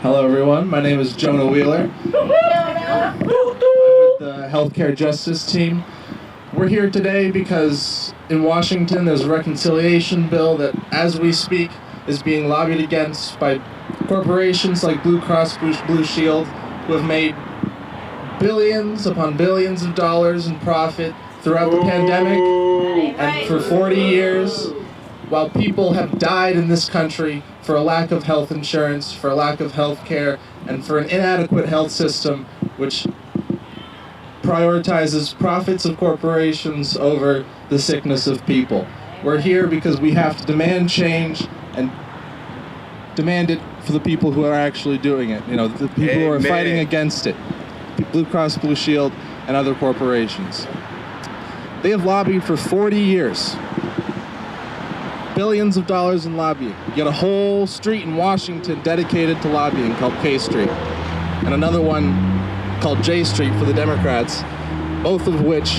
Hello everyone, my name is Jonah Wheeler. I'm with the Healthcare Justice Team. We're here today because in Washington there's a reconciliation bill that, as we speak, is being lobbied against by corporations like Blue Cross Blue Shield, who have made billions upon billions of dollars in profit throughout the pandemic and for 40 years, while people have died in this country for a lack of health insurance, for a lack of health care, and for an inadequate health system which prioritizes profits of corporations over the sickness of people. We're here because we have to demand change and demand it for the people who are actually doing it. You know, the people who are fighting against it. Blue Cross Blue Shield and other corporations. They have lobbied for 40 years. Billions of dollars in lobbying. You got a whole street in Washington dedicated to lobbying called K Street, and another one called J Street for the Democrats, both of which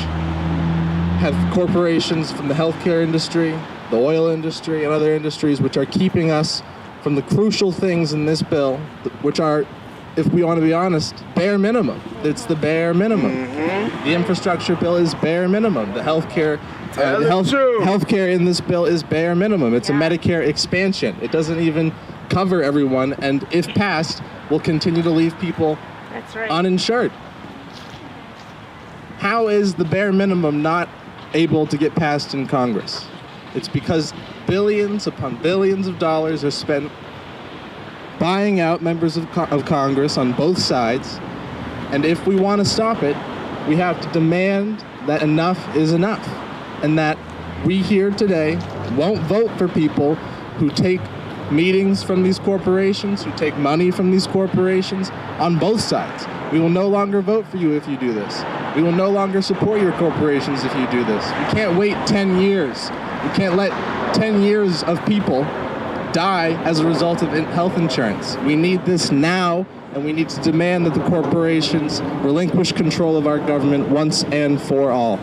have corporations from the healthcare industry, the oil industry, and other industries which are keeping us from the crucial things in this bill, which are, if we want to be honest, bare minimum. It's the bare minimum. The infrastructure bill is bare minimum. The healthcare in this bill is bare minimum. It's a Medicare expansion. It doesn't even cover everyone, and if passed, will continue to leave people uninsured. How is the bare minimum not able to get passed in Congress? It's because billions upon billions of dollars are spent buying out members of Congress on both sides, and if we want to stop it, we have to demand that enough is enough, and that we here today won't vote for people who take meetings from these corporations, who take money from these corporations on both sides. We will no longer vote for you if you do this. We will no longer support your corporations if you do this. We can't wait 10 years. We can't let 10 years of people die as a result of health insurance. We need this now, and we need to demand that the corporations relinquish control of our government once and for all.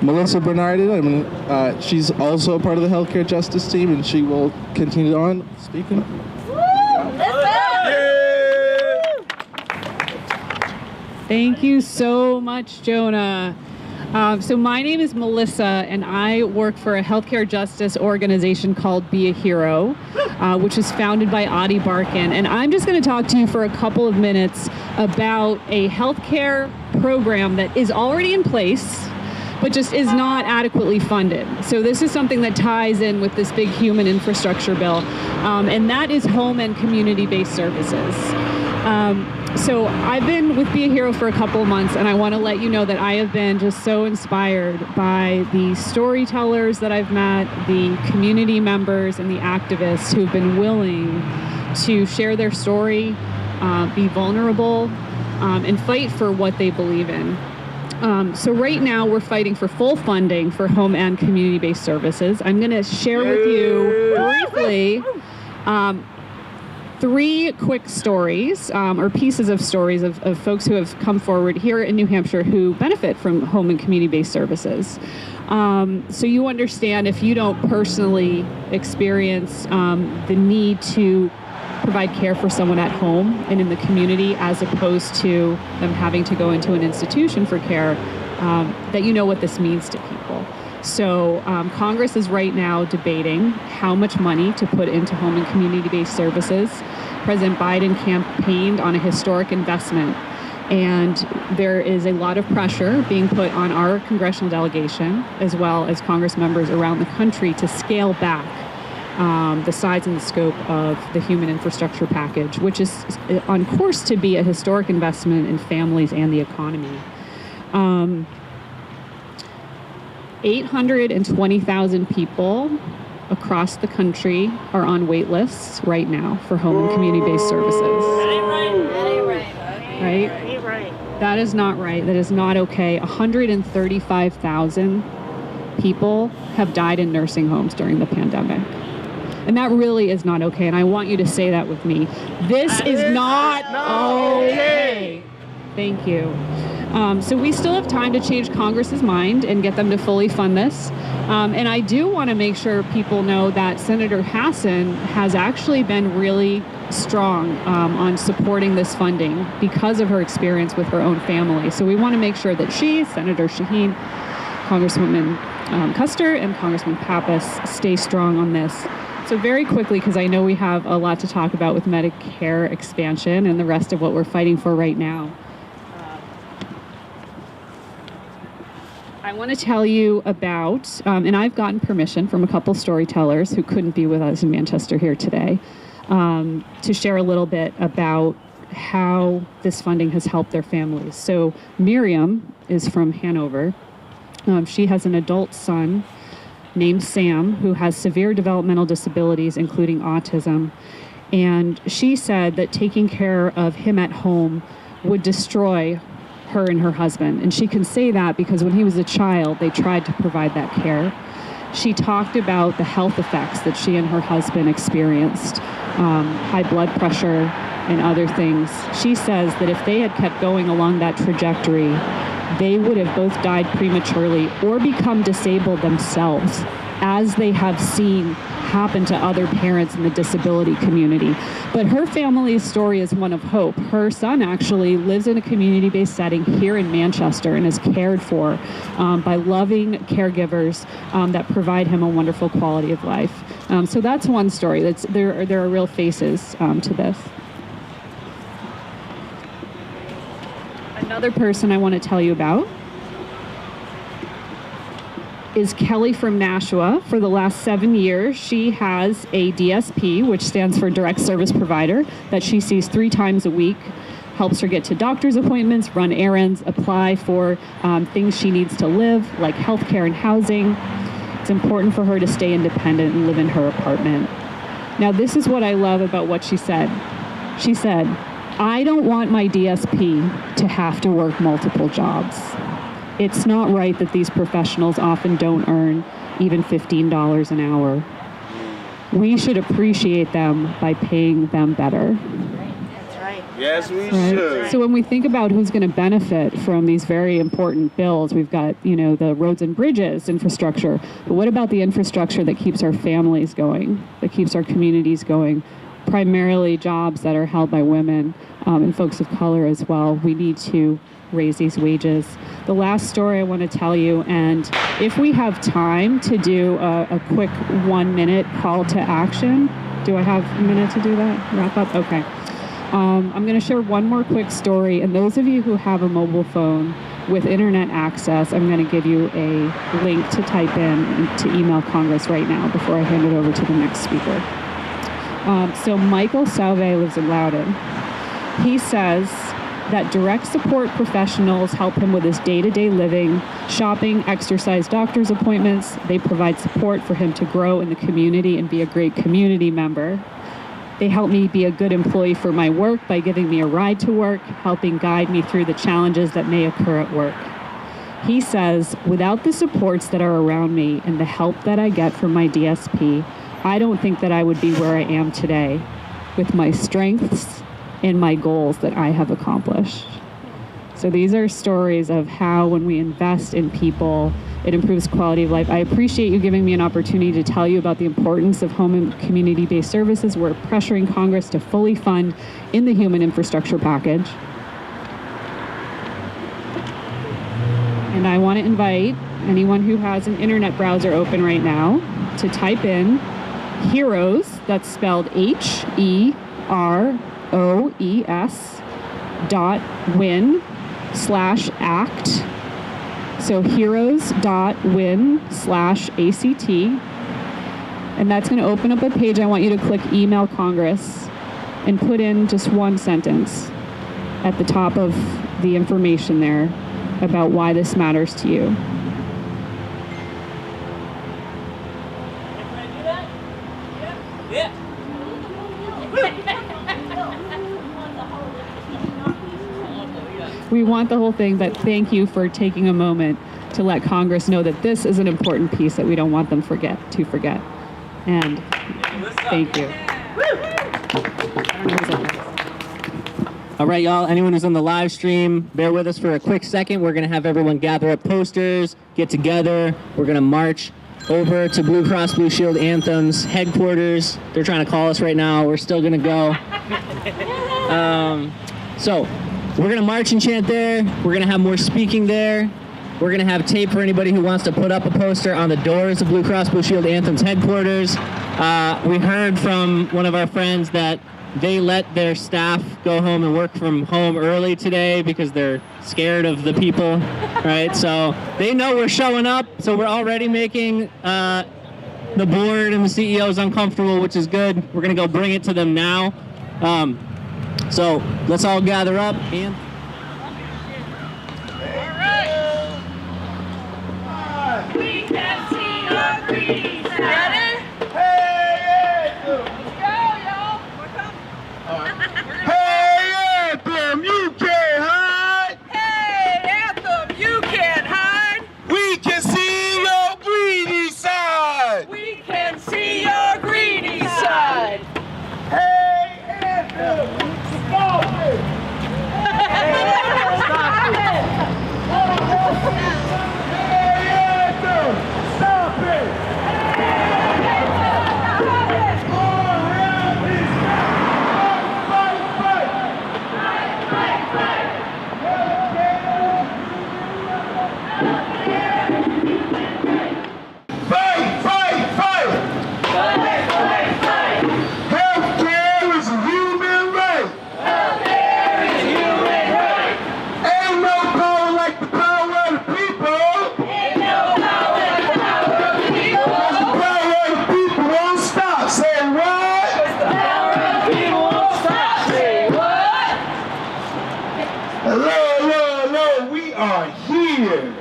Melissa Bernardi, she's also a part of the Healthcare Justice Team, and she will continue on speaking. Thank you so much, Jonah. So my name is Melissa, and I work for a healthcare justice organization called Be a Hero, which is founded by Adi Barkan. And I'm just going to talk to you for a couple of minutes about a healthcare program that is already in place, but just is not adequately funded. So this is something that ties in with this big human infrastructure bill, and that is home and community-based services. So I've been with Be a Hero for a couple of months, and I want to let you know that I have been just so inspired by the storytellers that I've met, the community members and the activists who have been willing to share their story, be vulnerable, and fight for what they believe in. So right now we're fighting for full funding for home and community-based services. I'm going to share with you briefly 3 quick stories, or pieces of stories of folks who have come forward here in New Hampshire who benefit from home and community-based services. So you understand, if you don't personally experience the need to provide care for someone at home and in the community, as opposed to them having to go into an institution for care, that you know what this means to people. So Congress is right now debating how much money to put into home and community-based services. President Biden campaigned on a historic investment, and there is a lot of pressure being put on our congressional delegation, as well as Congress members around the country, to scale back the size and the scope of the human infrastructure package, which is on course to be a historic investment in families and the economy. 820,000 people across the country are on wait lists right now for home and community-based services. Right? That is not right. That is not okay. 135,000 people have died in nursing homes during the pandemic. And that really is not okay. And I want you to say that with me. This is not okay. Thank you. So we still have time to change Congress's mind and get them to fully fund this. And I do want to make sure people know that Senator Hassan has actually been really strong on supporting this funding because of her experience with her own family. So we want to make sure that she, Senator Shaheen, Congresswoman Custer, and Congressman Pappas stay strong on this. So very quickly, because I know we have a lot to talk about with Medicare expansion and the rest of what we're fighting for right now. I want to tell you about, and I've gotten permission from a couple storytellers who couldn't be with us in Manchester here today, to share a little bit about how this funding has helped their families. So Miriam is from Hanover. She has an adult son named Sam who has severe developmental disabilities, including autism. And she said that taking care of him at home would destroy her and her husband. And she can say that because when he was a child, they tried to provide that care. She talked about the health effects that she and her husband experienced, high blood pressure and other things. She says that if they had kept going along that trajectory, they would have both died prematurely or become disabled themselves, as they have seen happen to other parents in the disability community. But her family's story is one of hope. Her son actually lives in a community-based setting here in Manchester and is cared for by loving caregivers that provide him a wonderful quality of life. So that's one story. There are real faces to this. Another person I want to tell you about is Kelly from Nashua. For the last 7 years, she has a DSP, which stands for Direct Service Provider, that she sees 3 times a week, helps her get to doctor's appointments, run errands, apply for things she needs to live, like healthcare and housing. It's important for her to stay independent and live in her apartment. Now, this is what I love about what she said. She said, "I don't want my DSP to have to work multiple jobs. It's not right that these professionals often don't earn even $15 an hour. We should appreciate them by paying them better." That's right. Yes, we should. So when we think about who's going to benefit from these very important bills, we've got, the roads and bridges infrastructure. But what about the infrastructure that keeps our families going, that keeps our communities going? Primarily jobs that are held by women and folks of color as well. We need to raise these wages. The last story I want to tell you, and if we have time to do a quick 1-minute call to action, do I have a minute to do that? Wrap up? Okay. I'm going to share one more quick story, and those of you who have a mobile phone with internet access, I'm going to give you a link to type in and to email Congress right now before I hand it over to the next speaker. So Michael Salve lives in Loudoun. He says that direct support professionals help him with his day-to-day living, shopping, exercise, doctor's appointments. They provide support for him to grow in the community and be a great community member. They help me be a good employee for my work by giving me a ride to work, helping guide me through the challenges that may occur at work. He says, without the supports that are around me and the help that I get from my DSP, I don't think that I would be where I am today with my strengths and my goals that I have accomplished. So these are stories of how when we invest in people, it improves quality of life. I appreciate you giving me an opportunity to tell you about the importance of home and community-based services. We're pressuring Congress to fully fund in the human infrastructure package. And I want to invite anyone who has an internet browser open right now, to type in HEROES, that's spelled HEROES, .win/act. So heroes.win/ACT. And that's going to open up a page. I want you to click Email Congress and put in just one sentence at the top of the information there about why this matters to you. We want the whole thing, but thank you for taking a moment to let Congress know that this is an important piece that we don't want them to forget. And thank you. All right, y'all, anyone who's on the live stream, bear with us for a quick second. We're going to have everyone gather up posters, get together. We're going to march over to Blue Cross Blue Shield Anthem's headquarters. They're trying to call us right now. We're still going to go. So we're going to march and chant there. We're going to have more speaking there. We're going to have tape for anybody who wants to put up a poster on the doors of Blue Cross Blue Shield Anthem's headquarters. We heard from one of our friends that they let their staff go home and work from home early today because they're scared of the people, right? So they know we're showing up, so we're already making the board and the CEOs uncomfortable, which is good. We're going to go bring it to them now. So let's all gather up. And we can see your breeze. Ready? Hey, Anthem, you can't hide. Hey, Anthem, you can't hide. We can see your greedy side. We can see your greedy side. Hey, Anthem, stop it. Hey, Anthem, stop it.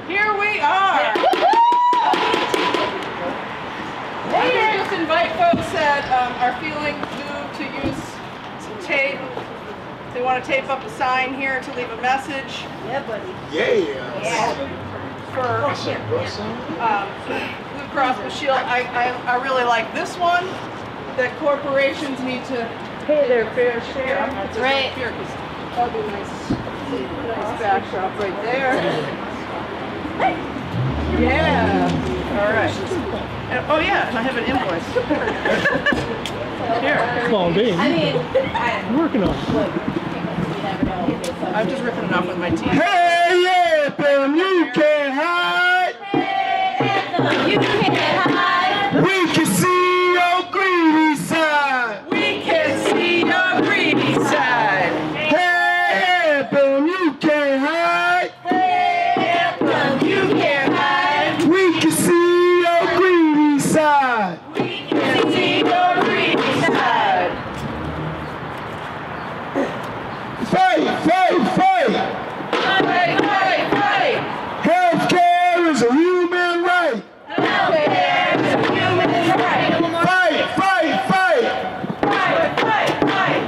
Here we are. Just invite folks that are feeling moved to use some tape. They want to tape up a sign here to leave a message. Yeah. For Blue Cross Blue Shield. I really like this one, that corporations need to pay their fair share. That's right. Here, because that'll be nice backdrop right there. Yeah. All right. And, oh yeah, and I have an invoice. Here. Small bean. I'm working on it. I'm just ripping it off with my teeth. Hey, Anthem, you can't hide. You can't hide. We can see your greedy side. We can see your greedy side. Hey, Anthem, you can't hide. Anthem, you can't hide. We can see your greedy side. We can see your greedy side. Fight, fight, fight. Fight, fight, fight. Healthcare is a human right. Healthcare is a human right. Fight, fight, fight. Fight, fight, fight.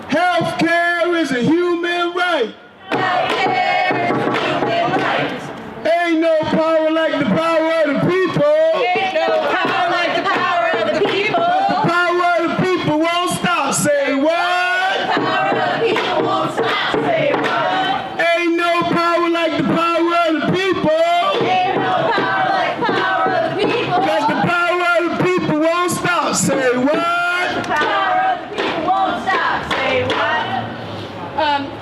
Healthcare is a human right. Healthcare is a human right. Ain't no power like the power of the people. Ain't no power like the power of the people. The power of the people won't stop. Say what? The power of the people won't stop. Say what? Ain't no power like the power of the people. Ain't no power like the power of the people. Cause the power of the people won't stop. Say what? The power of the people won't stop. Say what?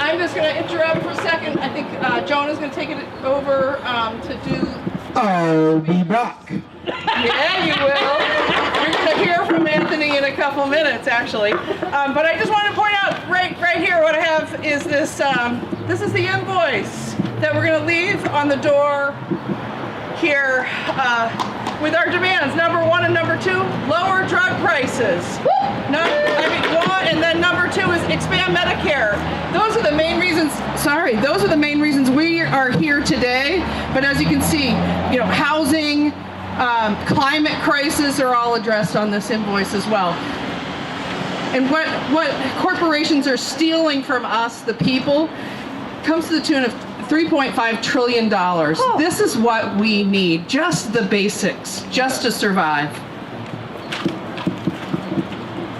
I'm just going to interrupt for a second. I think Jonah's going to take it over to do I'll be back. Yeah, you will. You're going to hear from Anthony in a couple minutes, actually. But I just want to point out right here what I have is this. This is the invoice that we're going to leave on the door here with our demands. Number 1 and number 2, lower drug prices. And then number 2 is expand Medicare. Those are the main reasons. Those are the main reasons we are here today. But as you can see, housing, climate crisis are all addressed on this invoice as well. And what corporations are stealing from us, the people, comes to the tune of $3.5 trillion. This is what we need, just the basics, just to survive.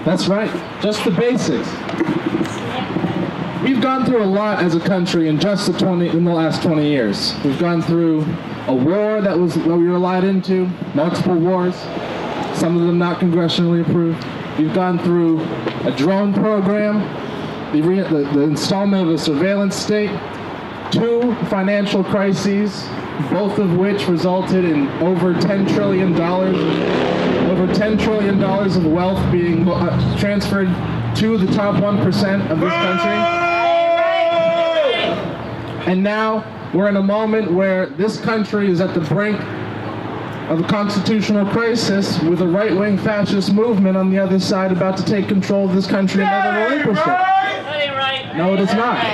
That's right, just the basics. We've gone through a lot as a country in the last 20 years. We've gone through a war that we were allied into, multiple wars, some of them not congressionally approved. We've gone through a drone program, the installment of a surveillance state, 2 financial crises, both of which resulted in over $10 trillion of wealth being transferred to the top 1% of this country. And now we're in a moment where this country is at the brink of a constitutional crisis with a right-wing fascist movement on the other side about to take control of this country and never relinquish it. No, it is not.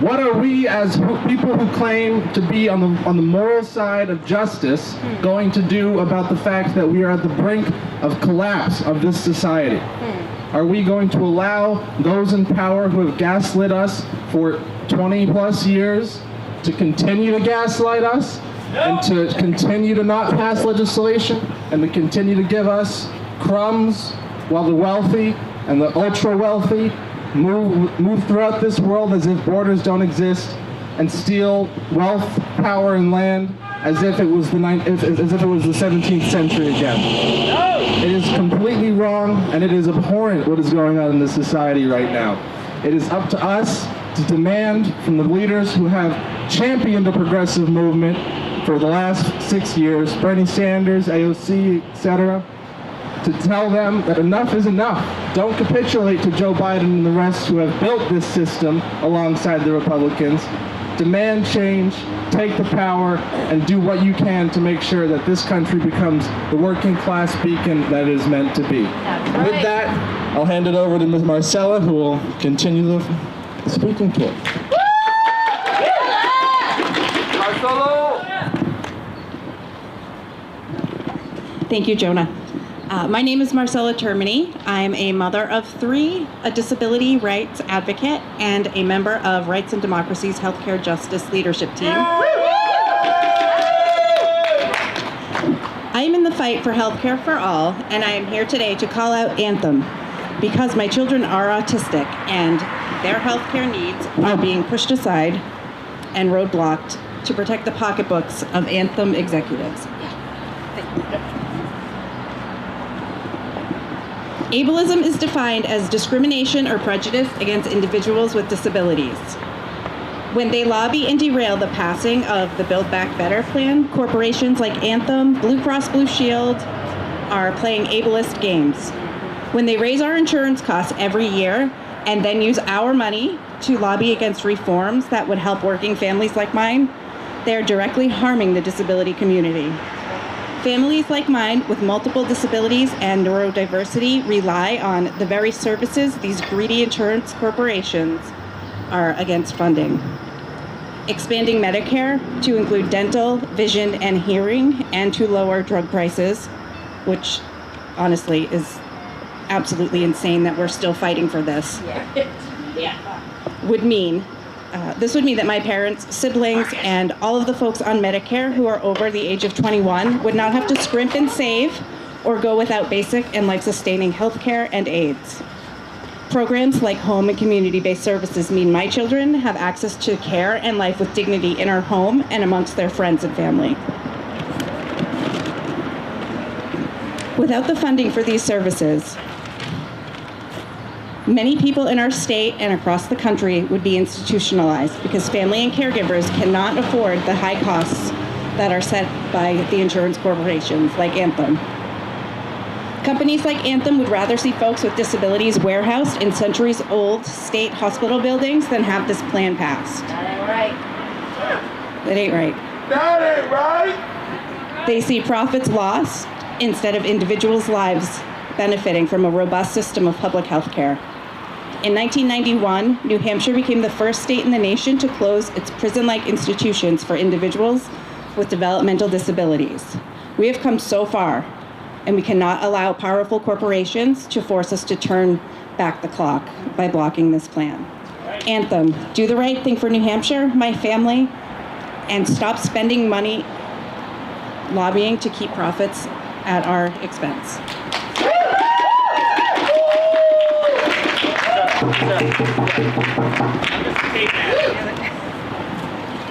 What are we, as people who claim to be on the moral side of justice, going to do about the fact that we are at the brink of collapse of this society? Are we going to allow those in power who have gaslit us for 20 plus years to continue to gaslight us and to continue to not pass legislation and to continue to give us crumbs while the wealthy and the ultra wealthy move throughout this world as if borders don't exist and steal wealth, power, and land as if it was the 17th century again? It is completely wrong, and it is abhorrent what is going on in this society right now. It is up to us to demand from the leaders who have championed the progressive movement for the last 6 years, Bernie Sanders, AOC, etc., to tell them that enough is enough. Don't capitulate to Joe Biden and the rest who have built this system alongside the Republicans. Demand change, take the power, and do what you can to make sure that this country becomes the working class beacon that it is meant to be. With that, I'll hand it over to Ms. Marcella, who will continue the speaking tour. Thank you, Jonah. My name is Marcella Termini. I'm a mother of 3, a disability rights advocate, and a member of Rights and Democracy's Healthcare Justice Leadership Team. I am in the fight for healthcare for all, and I am here today to call out Anthem because my children are autistic and their healthcare needs are being pushed aside and roadblocked to protect the pocketbooks of Anthem executives. Ableism is defined as discrimination or prejudice against individuals with disabilities. When they lobby and derail the passing of the Build Back Better plan, corporations like Anthem, Blue Cross Blue Shield are playing ableist games. When they raise our insurance costs every year and then use our money to lobby against reforms that would help working families like mine, they are directly harming the disability community. Families like mine with multiple disabilities and neurodiversity rely on the very services these greedy insurance corporations are against funding. Expanding Medicare to include dental, vision, and hearing, and to lower drug prices, which honestly is absolutely insane that we're still fighting for this, this would mean that my parents, siblings, and all of the folks on Medicare who are over the age of 21 would not have to scrimp and save or go without basic and life-sustaining health care and aids. Programs like home and community-based services mean my children have access to care and life with dignity in our home and amongst their friends and family. Without the funding for these services, many people in our state and across the country would be institutionalized because family and caregivers cannot afford the high costs that are set by the insurance corporations like Anthem. Companies like Anthem would rather see folks with disabilities warehoused in centuries-old state hospital buildings than have this plan passed. That ain't right. That ain't right. That ain't right. They see profits lost instead of individuals' lives benefiting from a robust system of public health care. In 1991, New Hampshire became the first state in the nation to close its prison-like institutions for individuals with developmental disabilities. We have come so far, and we cannot allow powerful corporations to force us to turn back the clock by blocking this plan. Anthem, do the right thing for New Hampshire, my family, and stop spending money lobbying to keep profits at our expense.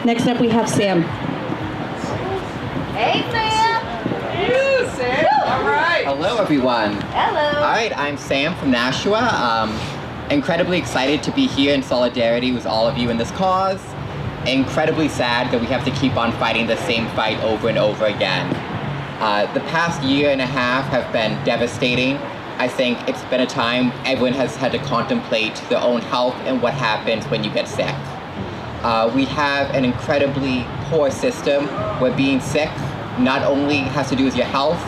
Next up, we have Sam. Hey, Sam. You, Sam. All right. Hello, everyone. Hello. All right, I'm Sam from Nashua. Incredibly excited to be here in solidarity with all of you in this cause. Incredibly sad that we have to keep on fighting the same fight over and over again. The past year and a half have been devastating. I think it's been a time everyone has had to contemplate their own health and what happens when you get sick. We have an incredibly poor system where being sick not only has to do with your health,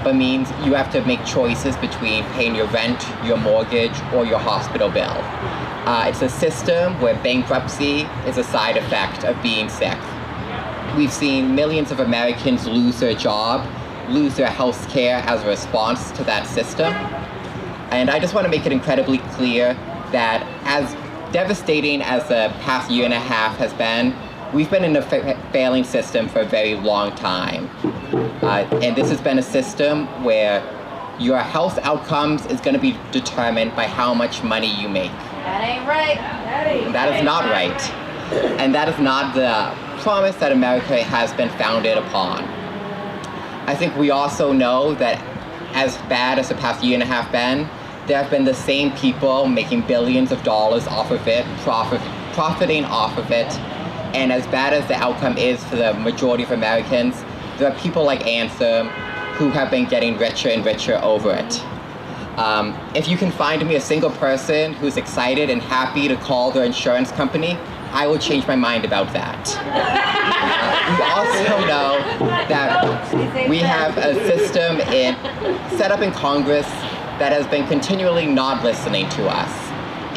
but means you have to make choices between paying your rent, your mortgage, or your hospital bill. It's a system where bankruptcy is a side effect of being sick. We've seen millions of Americans lose their job, lose their health care as a response to that system. And I just want to make it incredibly clear that as devastating as the past year and a half has been, we've been in a failing system for a very long time. And this has been a system where your health outcomes is going to be determined by how much money you make. That ain't right. And that is not right. And that is not the promise that America has been founded upon. I think we also know that as bad as the past year and a half been, there have been the same people making billions of dollars off of it, profiting off of it. And as bad as the outcome is for the majority of Americans, there are people like Anthem who have been getting richer and richer over it. If you can find me a single person who's excited and happy to call their insurance company, I will change my mind about that. We also know that we have a system set up in Congress that has been continually not listening to us.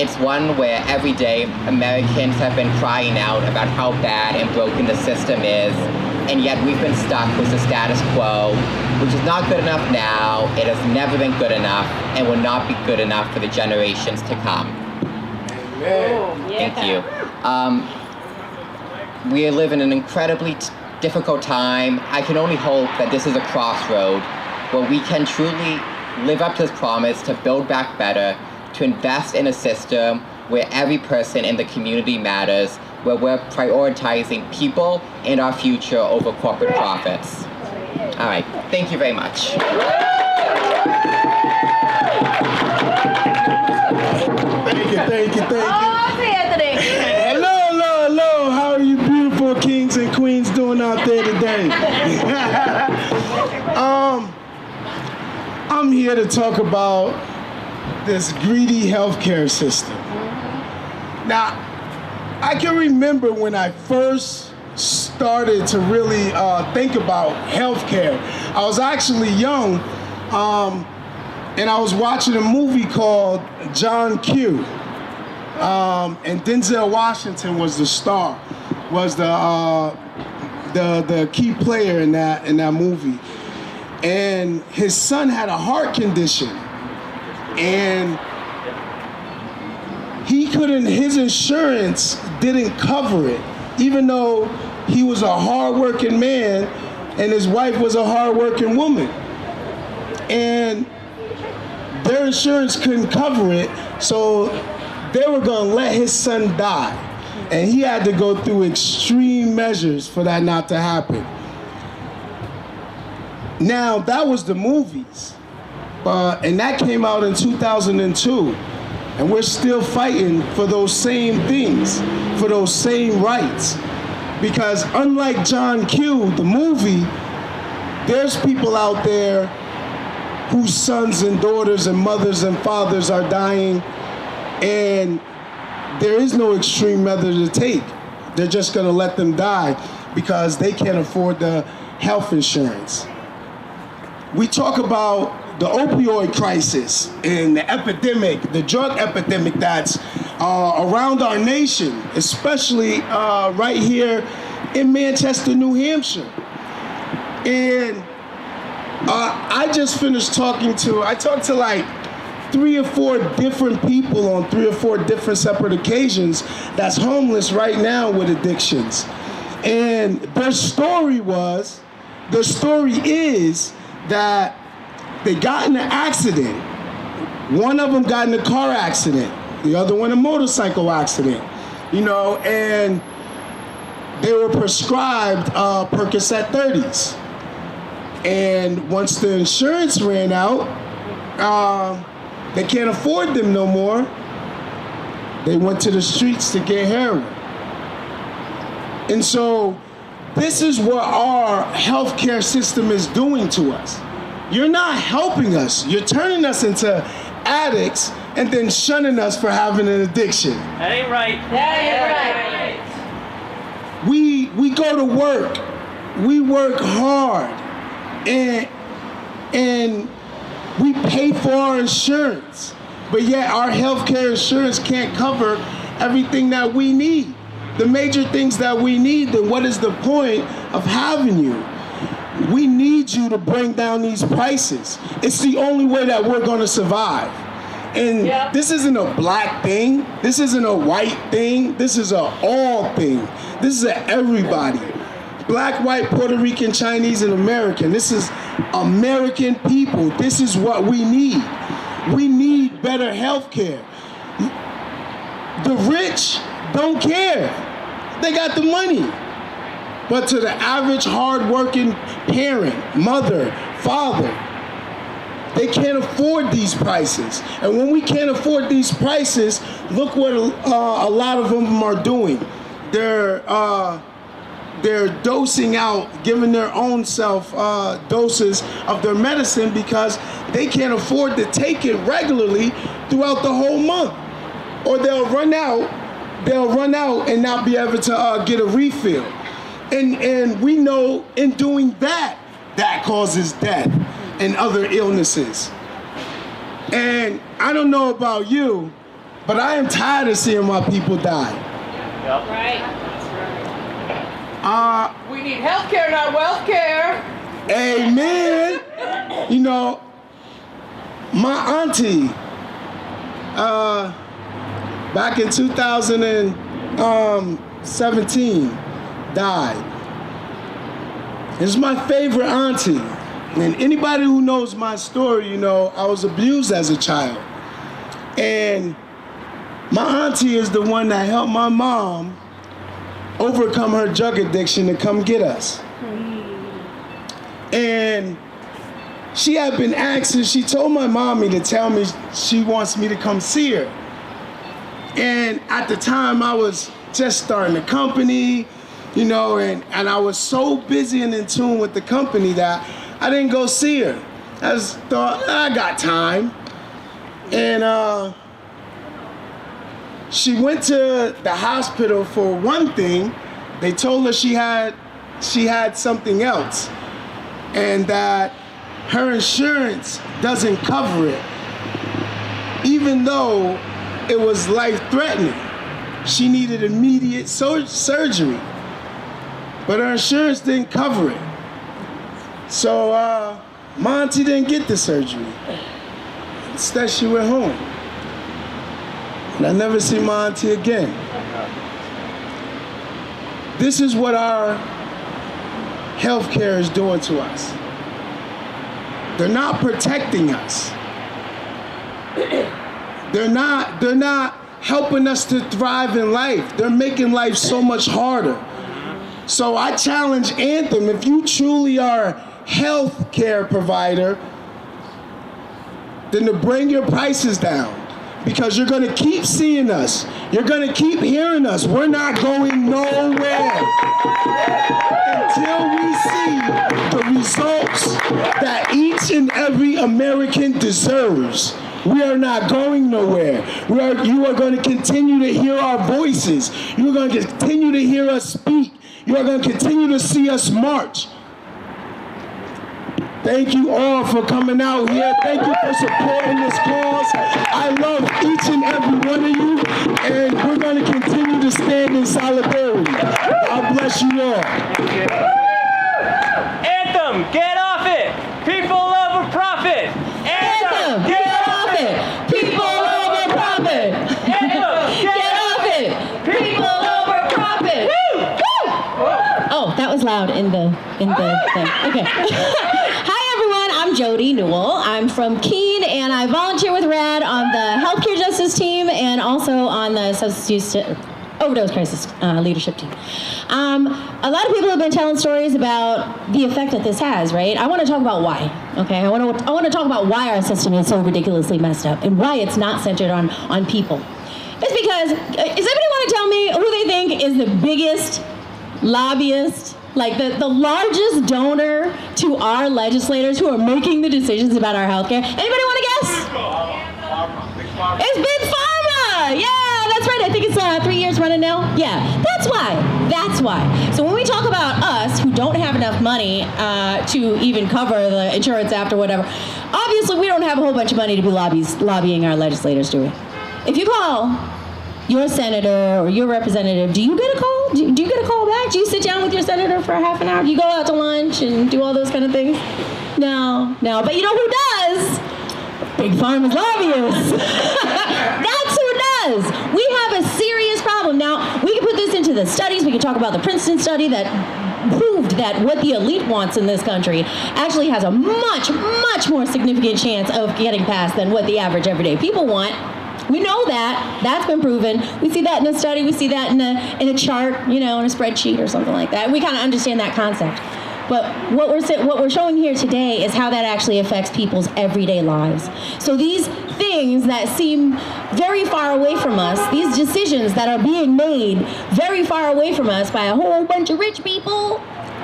It's one where every day Americans have been crying out about how bad and broken the system is, and yet we've been stuck with the status quo, which is not good enough now, it has never been good enough, and will not be good enough for the generations to come. Thank you. We live in an incredibly difficult time. I can only hope that this is a crossroad where we can truly live up to this promise to build back better, to invest in a system where every person in the community matters, where we're prioritizing people and our future over corporate profits. All right, thank you very much. Thank you. Oh, Anthony. Hello. How are you beautiful kings and queens doing out there today? I'm here to talk about this greedy healthcare system. Now, I can remember when I first started to really think about healthcare. I was actually young, and I was watching a movie called John Q. And Denzel Washington was the star, was the key player in that movie. And his son had a heart condition, and his insurance didn't cover it, even though he was a hard-working man and his wife was a hard-working woman. And their insurance couldn't cover it, so they were gonna let his son die. And he had to go through extreme measures for that not to happen. Now, that was the movies, and that came out in 2002. And we're still fighting for those same things, for those same rights. Because unlike John Q, the movie, there's people out there whose sons and daughters and mothers and fathers are dying, and there is no extreme method to take. They're just gonna let them die because they can't afford the health insurance. We talk about the opioid crisis and the epidemic, the drug epidemic that's around our nation, especially right here in Manchester, New Hampshire. And I just finished I talked to like 3 or 4 different people on 3 or 4 different separate occasions that's homeless right now with addictions. And their story is that they got in an accident. One of them got in a car accident, the other one a motorcycle accident, and they were prescribed Percocet 30s. And once the insurance ran out, they can't afford them no more. They went to the streets to get heroin. And so this is what our healthcare system is doing to us. You're not helping us. You're turning us into addicts and then shunning us for having an addiction. That ain't right. That ain't right. We go to work. We work hard. And we pay for our insurance. But yet our healthcare insurance can't cover everything that we need. The major things that we need, then what is the point of having you? We need you to bring down these prices. It's the only way that we're gonna survive. And this isn't a black thing. This isn't a white thing. This is a all thing. This is a everybody. Black, white, Puerto Rican, Chinese, and American. This is American people. This is what we need. We need better health care. The rich don't care. They got the money. But to the average hard-working parent, mother, father, they can't afford these prices. And when we can't afford these prices, look what a lot of them are doing. They're dosing out, giving their own self doses of their medicine because they can't afford to take it regularly throughout the whole month. Or they'll run out and not be able to get a refill. And we know in doing that causes death and other illnesses. And I don't know about you, but I am tired of seeing my people die. Yep. Right. We need health care, not wealth care. Amen. My auntie, back in 2017, died. It's my favorite auntie. And anybody who knows my story, I was abused as a child. And my auntie is the one that helped my mom overcome her drug addiction to come get us. And she had been asking, she told my mommy to tell me she wants me to come see her. And at the time I was just starting the company, and I was so busy and in tune with the company that I didn't go see her. I just thought, I got time. And she went to the hospital for one thing. They told her she had something else, and that her insurance doesn't cover it, even though it was life-threatening. She needed immediate surgery, but her insurance didn't cover it. So my auntie didn't get the surgery. Instead, she went home. And I never see my auntie again. This is what our healthcare is doing to us. They're not protecting us. They're not helping us to thrive in life. They're making life so much harder. So I challenge Anthem, if you truly are a health care provider, then to bring your prices down. because you're going to keep seeing us. You're going to keep hearing us. We're not going nowhere until we see the results that each and every American deserves. We are not going nowhere. You are going to continue to hear our voices. You are going to continue to hear us speak. You are going to continue to see us march. Thank you all for coming out here. Thank you for supporting this cause. I love each and every one of you, and we're going to continue to stand in solidarity. God bless you all. Anthem, get off it! People over profit! Anthem, get off it! People over profit! Anthem, get off it! People over profit! Woo! Woo! Oh, that was loud in the thing. Okay. I'm Jody Newell. I'm from Keene, and I volunteer with RAD on the healthcare justice team and also on the substance use overdose crisis leadership team. A lot of people have been telling stories about the effect that this has, right? I want to talk about why, okay? I want to talk about why our system is so ridiculously messed up and why it's not centered on people. It's because, does anybody want to tell me who they think is the biggest lobbyist, like the largest donor to our legislators who are making the decisions about our health care? Anybody want to guess? It's Big Pharma! Yeah, that's right. I think it's 3 years running now. Yeah, that's why. That's why. So when we talk about us who don't have enough money to even cover the insurance after whatever, obviously we don't have a whole bunch of money to be lobbying our legislators, do we? If you call your senator or your representative, do you get a call? Do you get a call back? Do you sit down with your senator for half an hour? Do you go out to lunch and do all those kind of things? No. But you know who does? Big Pharma's lobbyists. That's who does. We have a serious problem. Now, we can put this into the studies. We can talk about the Princeton study that proved that what the elite wants in this country actually has a much, much more significant chance of getting passed than what the average everyday people want. We know that. That's been proven. We see that in a study. We see that in a chart, in a spreadsheet or something like that. We kind of understand that concept. But what we're showing here today is how that actually affects people's everyday lives. So these things that seem very far away from us, these decisions that are being made very far away from us by a whole bunch of rich people,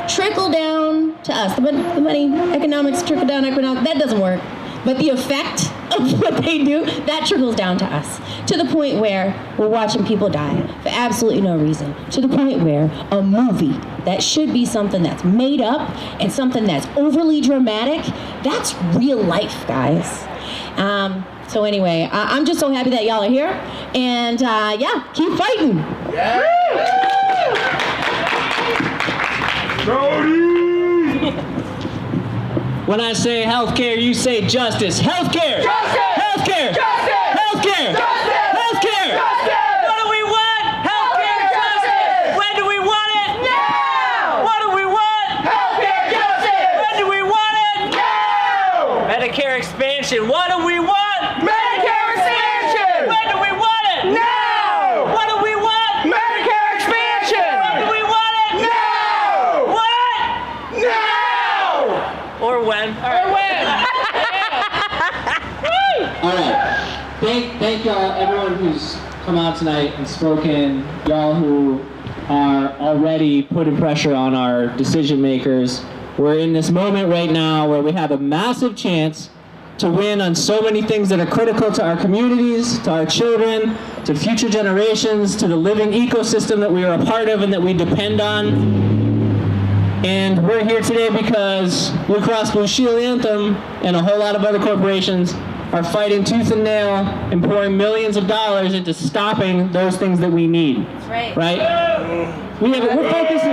trickle down to us. The money, economics, trickle down economics, that doesn't work. But the effect of what they do, that trickles down to us, to the point where we're watching people die for absolutely no reason, to the point where a movie that should be something that's made up and something that's overly dramatic, that's real life, guys. So anyway, I'm just so happy that y'all are here, and keep fighting. Yeah. When I say healthcare, you say justice. Healthcare! Justice! Healthcare! Justice! Healthcare! Justice! Healthcare! Justice! What do we want? Healthcare justice! When do we want it? Now! What do we want? Healthcare justice! When do we want it? Now! Medicare expansion. What do we want? Medicare expansion! When do we want it? Now! What do we want? Medicare expansion! When do we want it? Now! What? Now! Or when? Or when? All right. Thank y'all, everyone who's come out tonight and spoken, y'all who are already putting pressure on our decision makers. We're in this moment right now where we have a massive chance to win on so many things that are critical to our communities, to our children, to future generations, to the living ecosystem that we are a part of and that we depend on. And we're here today because Blue Cross Blue Shield, Anthem, and a whole lot of other corporations are fighting tooth and nail and pouring millions of dollars into stopping those things that we need. That's right. Right? We're focusing.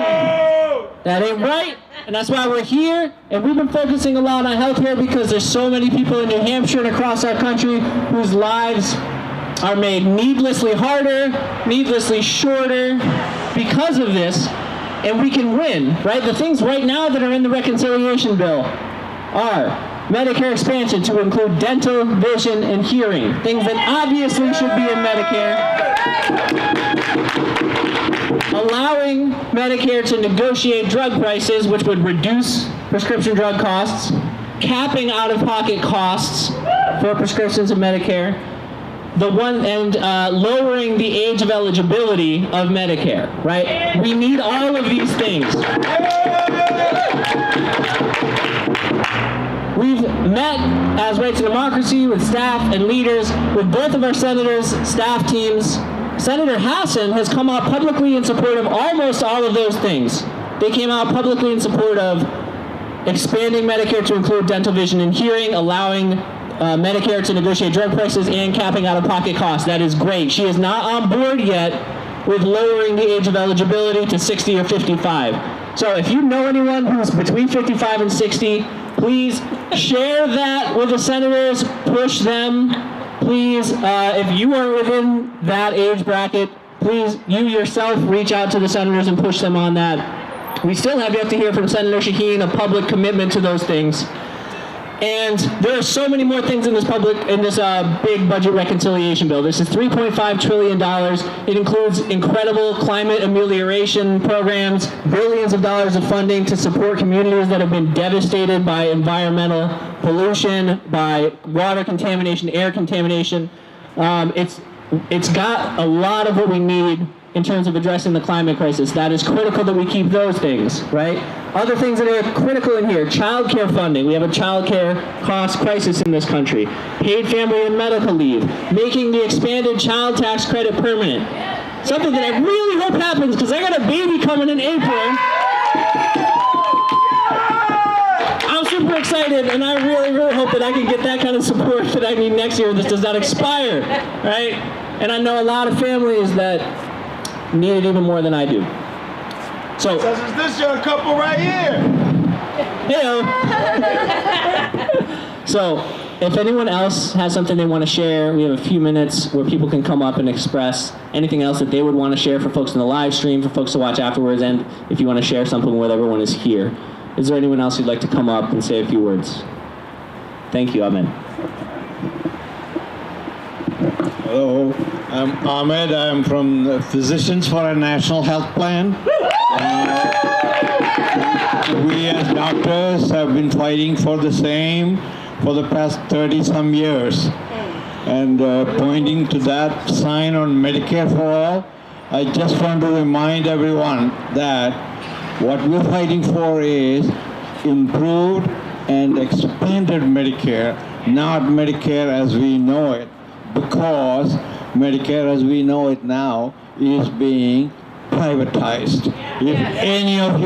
That ain't right. And that's why we're here. And we've been focusing a lot on healthcare because there's so many people in New Hampshire and across our country whose lives are made needlessly harder, needlessly shorter because of this. And we can win, right? The things right now that are in the reconciliation bill are Medicare expansion to include dental, vision, and hearing. Things that obviously should be in Medicare. Allowing Medicare to negotiate drug prices, which would reduce prescription drug costs. Capping out-of-pocket costs for prescriptions in Medicare. lowering the age of eligibility of Medicare, right? We need all of these things. We've met as Rights and Democracy with staff and leaders, with both of our senators' staff teams. Senator Hassan has come out publicly in support of almost all of those things. They came out publicly in support of expanding Medicare to include dental, vision, and hearing, allowing Medicare to negotiate drug prices, and capping out-of-pocket costs. That is great. She is not on board yet with lowering the age of eligibility to 60 or 55. So if you know anyone who's between 55 and 60, please share that with the senators, push them. Please, if you are within that age bracket, please, you yourself, reach out to the senators and push them on that. We still have yet to hear from Senator Shaheen a public commitment to those things. And there are so many more things in this big budget reconciliation bill. This is $3.5 trillion. It includes incredible climate amelioration programs, billions of dollars of funding to support communities that have been devastated by environmental pollution, by water contamination, air contamination. It's got a lot of what we need in terms of addressing the climate crisis. That is critical that we keep those things, right? Other things that are critical in here, child care funding. We have a child care cost crisis in this country. Paid family and medical leave. Making the expanded child tax credit permanent. Something that I really hope happens, because I got a baby coming in April. I'm super excited, and I really, really hope that I can get that kind of support that I need next year. This does not expire, right? And I know a lot of families that need it even more than I do. So, is this your couple right here? Hey-o. So, if anyone else has something they want to share, we have a few minutes where people can come up and express anything else that they would want to share for folks in the live stream, for folks to watch afterwards, and if you want to share something with everyone is here. Is there anyone else who'd like to come up and say a few words? Thank you, Ahmed. Hello, I'm Ahmed. I'm from Physicians for a National Health Plan. We as doctors have been fighting for the same for the past 30-some years. And pointing to that sign on Medicare for All, I just want to remind everyone that what we're fighting for is improved and expanded Medicare, not Medicare as we know it. Because Medicare as we know it now is being privatized. If any of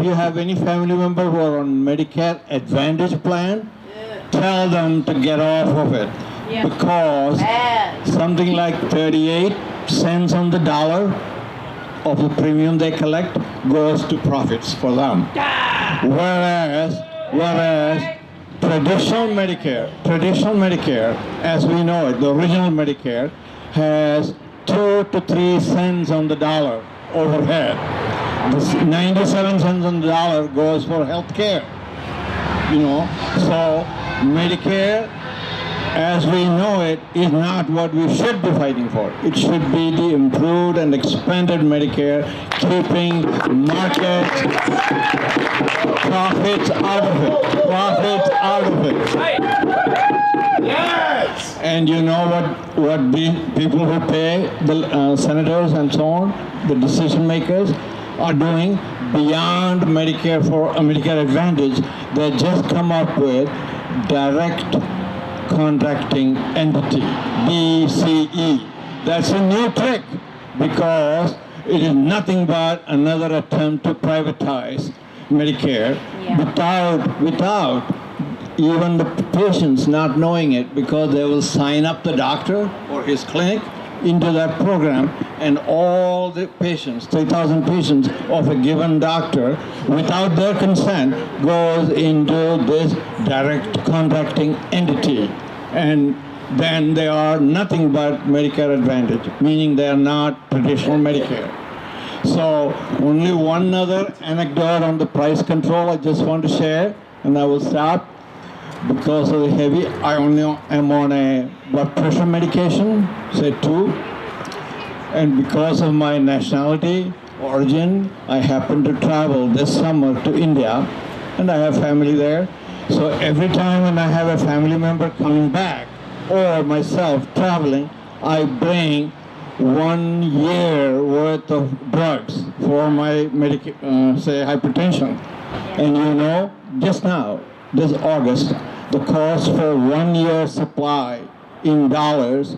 you have any family member who are on Medicare Advantage plan, tell them to get off of it. Because something like 38 cents on the dollar of the premium they collect goes to profits for them. Whereas traditional Medicare, as we know it, the original Medicare, has 2 to 3 cents on the dollar overhead. The 97 cents on the dollar goes for health care. So Medicare, as we know it, is not what we should be fighting for. It should be the improved and expanded Medicare, keeping markets, profits out of it. Yes! And you know what people who pay, the senators and so on, the decision makers, are doing beyond Medicare for Medicare Advantage. They just come up with direct contracting entity, BCE. That's a new trick because it is nothing but another attempt to privatize Medicare without even the patients not knowing it, because they will sign up the doctor or his clinic into that program, and all the patients, 3,000 patients of a given doctor, without their consent, goes into this direct contracting entity. And then they are nothing but Medicare Advantage, meaning they are not traditional Medicare. So only one other anecdote on the price control I just want to share, and I will stop. Because of the heavy, I only am on a blood pressure medication, say 2. And because of my nationality, origin, I happen to travel this summer to India, and I have family there. So every time when I have a family member coming back, or myself traveling, I bring 1 year worth of drugs for my say hypertension. And you know, just now, this August, the cost for 1 year supply in dollars,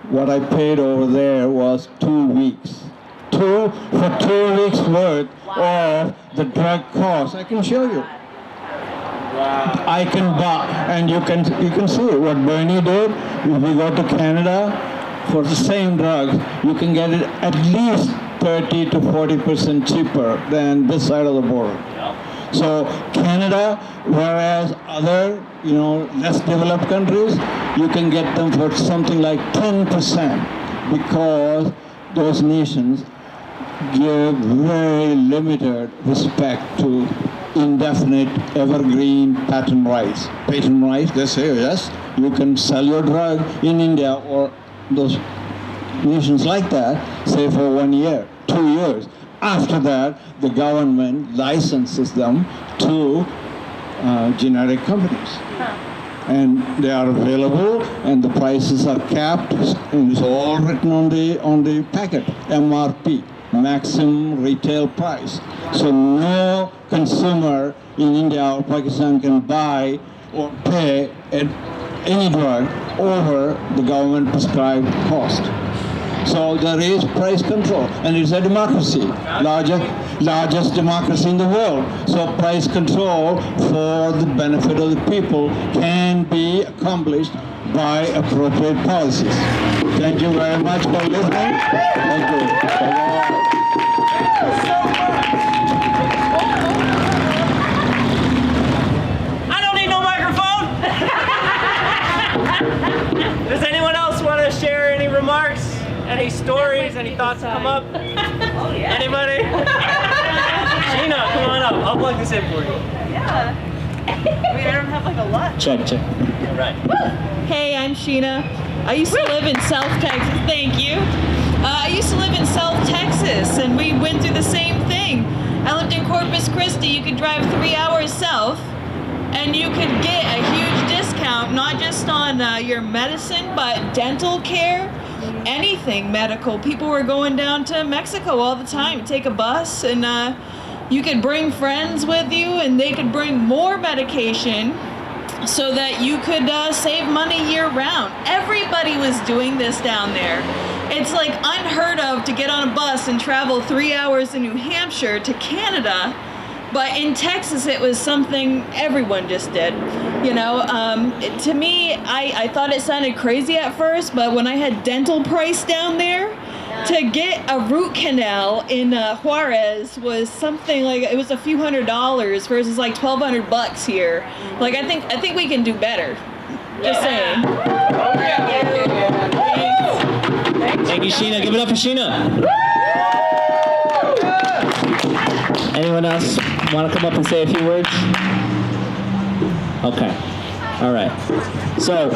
what I paid over there was 2 weeks. For 2 weeks worth of the drug cost. I can show you. I can buy, and you can see what Bernie did. If you go to Canada for the same drugs, you can get it at least 30 to 40% cheaper than this side of the border. So Canada, whereas other, less developed countries, you can get them for something like 10% because those nations give very limited respect to indefinite evergreen patent rights. Patent rights, they say, yes, you can sell your drug in India or those nations like that, say for 1 year, 2 years. After that, the government licenses them to generic companies. And they are available, and the prices are capped, and it's all written on the packet, MRP, maximum retail price. So no consumer in India or Pakistan can buy or pay any drug over the government prescribed cost. So there is price control, and it's a democracy, largest democracy in the world. So price control for the benefit of the people can be accomplished by appropriate policies. Thank you very much for listening. Thank you. I don't need no microphone. Does anyone else want to share any remarks? Any stories, any thoughts come up? Oh, yeah. Anybody? Sheena, come on up. I'll plug this in for you. Yeah. I don't have like a lot. Check. All right. Hey, I'm Sheena. I used to live in South Texas. Thank you. I used to live in South Texas, and we went through the same thing. I lived in Corpus Christi. You could drive 3 hours south, and you could get a huge discount, not just on your medicine, but dental care. Anything medical. People were going down to Mexico all the time, take a bus, and you could bring friends with you, and they could bring more medication so that you could save money year round. Everybody was doing this down there. It's like unheard of to get on a bus and travel 3 hours in New Hampshire to Canada. But in Texas, it was something everyone just did. To me, I thought it sounded crazy at first, but when I had dental price down there, to get a root canal in Juarez was something like, it was a few $100s versus like $1,200 here. Like, I think we can do better. Just saying. Thank you, Sheena. Give it up for Sheena. Anyone else want to come up and say a few words? Okay. All right. So,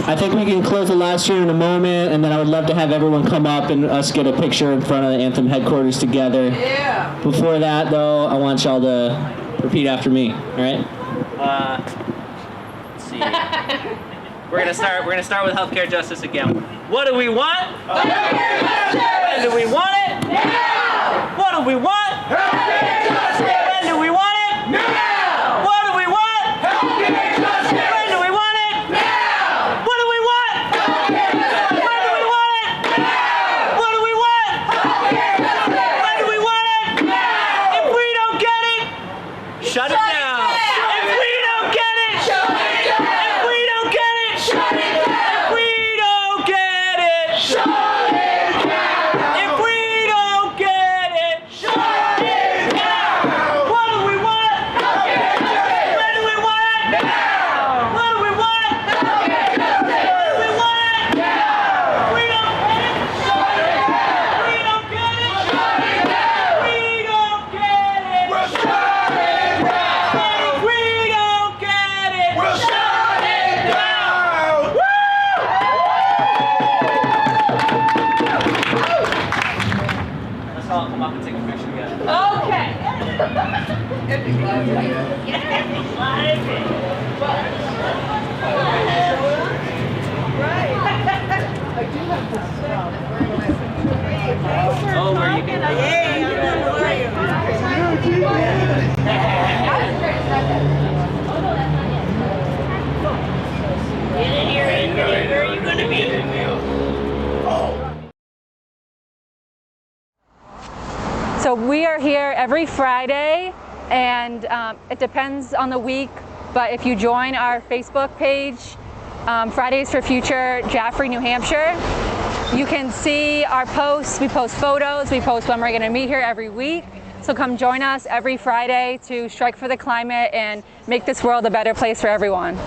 I think we can close the live stream in a moment, and then I would love to have everyone come up and us get a picture in front of the Anthem headquarters together. Yeah. Before that, though, I want y'all to repeat after me. All right? Let's see. We're gonna start with healthcare justice again. What do we want? Healthcare justice. When do we want it? Now. What do we want? Healthcare justice. When do we want it? Now. What do we want? Healthcare justice. When do we want it? Now. What do we want? Healthcare justice. When do we want it? Now. What do we want? Healthcare justice. When do we want it? Now. If we don't get it, shut it down. If we don't get it, shut it down. If we don't get it, shut it down. If we don't get it, shut it down. If we don't get it, shut it down. What do we want? Healthcare justice. When do we want it? Now. What do we want? Healthcare justice. When do we want it? Now. If we don't get it, shut it down. If we don't get it, shut it down. If we don't get it, we'll shut it down. If we don't get it, we'll shut it down. Woo! Let's all come up and take a picture together. Okay. Oh, where you going? Get in here, Anthony. Where are you going to be? So we are here every Friday, and it depends on the week, but if you join our Facebook page, Fridays for Future Jaffrey, New Hampshire, you can see our posts. We post photos, we post when we're going to meet here every week. So come join us every Friday to strike for the climate and make this world a better place for everyone.